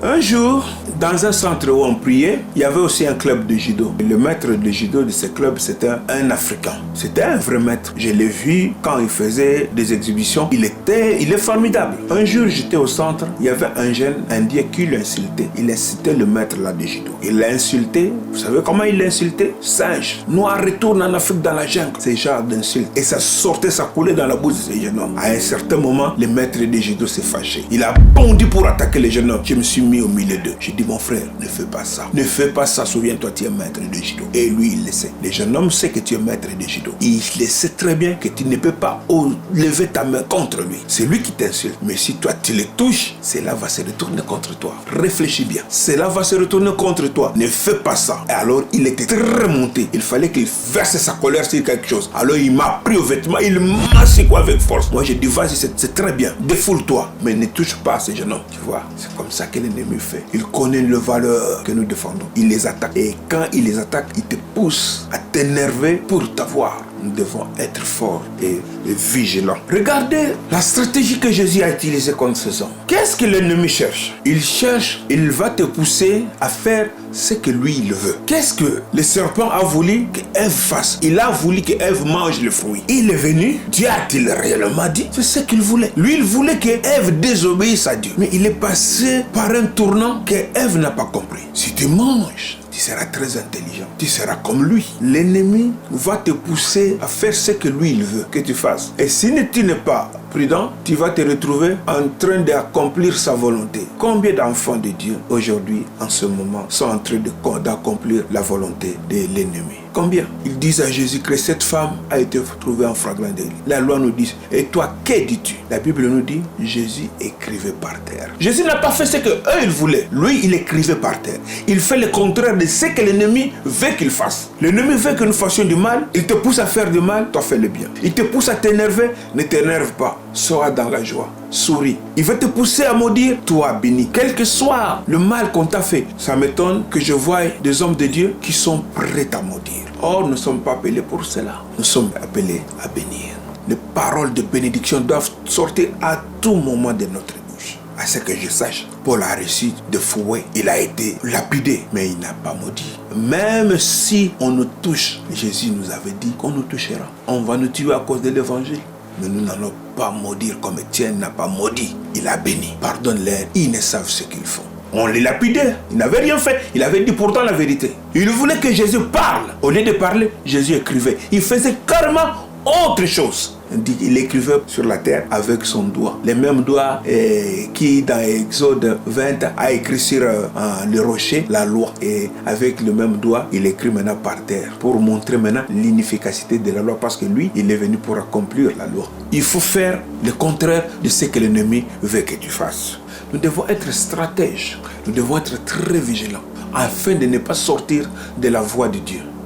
Un jour, dans un centre où on priait, il y avait aussi un club de judo. Le maître de judo de ce club, c'était un Africain. C'était un vrai maître. Je l'ai vu quand il faisait des exhibitions. Il est formidable. Un jour, j'étais au centre, il y avait un jeune Indien qui l'insultait. Il incitait le maître là de judo. Il l'a insulté. Vous savez comment il l'a insulté? Singe. Noir retourne en Afrique dans la jungle. C'est genre d'insulte. Et ça sortait, ça coulait dans la bouche de ce jeune homme. À un certain moment, le maître de judo s'est fâché. Il a bondi pour attaquer le jeune homme. Je me suis mis au milieu d'eux. J'ai dit, mon frère, ne fais pas ça. Ne fais pas ça. Souviens-toi, tu es maître de judo. Et lui, il le sait. Le jeune homme sait que tu es maître de judo. Il le sait très bien que tu ne peux pas lever ta main contre lui. C'est lui qui t'insulte. Mais si toi, tu le touches, cela va se retourner contre toi. Réfléchis bien. Cela va se retourner contre toi. Ne fais pas ça. Et alors, il était très monté. Il fallait qu'il verse sa colère sur quelque chose. Alors, il m'a pris au vêtement. Il m'a secoué avec force. Moi, j'ai dit, vas-y, c'est très bien. Défoule-toi. Mais ne touche pas à ces jeunes hommes. Tu vois, c'est comme ça que l'ennemi fait. Il connaît les valeurs que nous défendons. Il les attaque. Et quand il les attaque, il te pousse à t'énerver pour t'avoir. Nous devons être forts et vigilants. Regardez la stratégie que Jésus a utilisée contre ces hommes. Qu'est-ce que l'ennemi cherche? Il va te pousser à faire ce que lui il veut. Qu'est-ce que le serpent a voulu qu'Ève fasse? Il a voulu qu'Ève mange le fruit. Il est venu, Dieu a-t-il réellement dit? C'est ce qu'il voulait. Lui, il voulait qu'Ève désobéisse à Dieu. Mais il est passé par un tournant qu'Ève n'a pas compris. Si tu manges, tu seras très intelligent. Tu seras comme lui. L'ennemi va te pousser à faire ce que lui il veut que tu fasses. Et si tu n'es pas prudent, tu vas te retrouver en train d'accomplir sa volonté. Combien d'enfants de Dieu aujourd'hui, en ce moment, sont en train d'accomplir la volonté de l'ennemi? Combien? Ils disent à Jésus que cette femme a été trouvée en flagrant délit. La loi nous dit, et toi, que dis-tu? La Bible nous dit, Jésus écrivait par terre. Jésus n'a pas fait ce qu'eux ils voulaient. Lui, il écrivait par terre. Il fait le contraire de ce que l'ennemi veut qu'il fasse. L'ennemi veut que nous fassions du mal. Il te pousse à faire du mal, toi fais le bien. Il te pousse à t'énerver, ne t'énerve pas. Sois dans la joie. Souris. Il veut te pousser à maudire, toi béni. Quel que soit le mal qu'on t'a fait, ça m'étonne que je voie des hommes de Dieu qui sont prêts à maudire. Or, nous ne sommes pas appelés pour cela. Nous sommes appelés à bénir. Les paroles de bénédiction doivent sortir à tout moment de notre bouche. À ce que je sache, Paul a reçu de fouet. Il a été lapidé, mais il n'a pas maudit. Même si on nous touche, Jésus nous avait dit qu'on nous touchera. On va nous tuer à cause de l'évangile. Mais nous n'allons pas maudire comme Étienne n'a pas maudit. Il a béni. Pardonne-leur, ils ne savent ce qu'ils font. On les lapidait. Il n'avait rien fait. Il avait dit pourtant la vérité. Il voulait que Jésus parle. Au lieu de parler, Jésus écrivait. Il faisait carrément autre chose. Il écrivait sur la terre avec son doigt. Le même doigt qui dans Exode 20 a écrit sur le rocher la loi. Et avec le même doigt, il écrit maintenant par terre. Pour montrer maintenant l'inefficacité de la loi. Parce que lui, il est venu pour accomplir la loi. Il faut faire le contraire de ce que l'ennemi veut que tu fasses. Nous devons être stratèges. Nous devons être très vigilants afin de ne pas sortir de la voie de Dieu.